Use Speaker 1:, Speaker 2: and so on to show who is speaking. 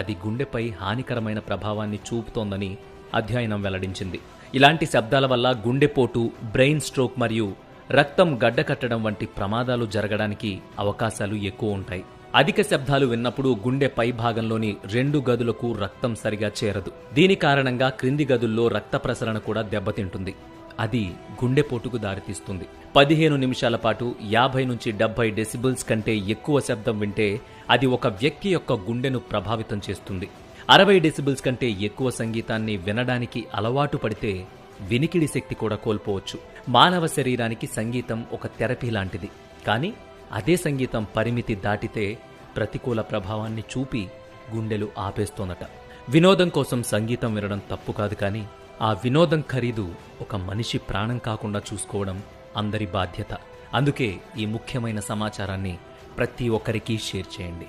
Speaker 1: అది గుండెపై హానికరమైన ప్రభావాన్ని చూపుతోందని అధ్యయనం వెల్లడించింది. ఇలాంటి శబ్దాల వల్ల గుండెపోటు, బ్రెయిన్ స్ట్రోక్ మరియు రక్తం గడ్డకట్టడం వంటి ప్రమాదాలు జరగడానికి అవకాశాలు ఎక్కువ ఉంటాయి. అధిక శబ్దాలు విన్నప్పుడు గుండె పై భాగంలోని 2 గదులకు రక్తం సరిగా చేరదు. దీని కారణంగా క్రింది గదుల్లో రక్త ప్రసరణ కూడా దెబ్బతింటుంది. అది గుండెపోటుకు దారితీస్తుంది. 15 నిమిషాల పాటు 50 నుంచి 70 డెసిబుల్స్ కంటే ఎక్కువ శబ్దం వింటే అది ఒక వ్యక్తి యొక్క గుండెను ప్రభావితం చేస్తుంది. 60 డెసిబుల్స్ కంటే ఎక్కువ సంగీతాన్ని వినడానికి అలవాటు పడితే వినికిడి శక్తి కూడా కోల్పోవచ్చు. మానవ శరీరానికి సంగీతం ఒక థెరపీ లాంటిది. కానీ అదే సంగీతం పరిమితి దాటితే ప్రతికూల ప్రభావాన్ని చూపి గుండెలు ఆపేస్తోందట. వినోదం కోసం సంగీతం వినడం తప్పు కాదు, కానీ ఆ వినోదం ఖరీదు ఒక మనిషి ప్రాణం కాకుండా చూసుకోవడం అందరి బాధ్యత. అందుకే ఈ ముఖ్యమైన సమాచారాన్ని ప్రతి ఒక్కరికి షేర్ చేయండి.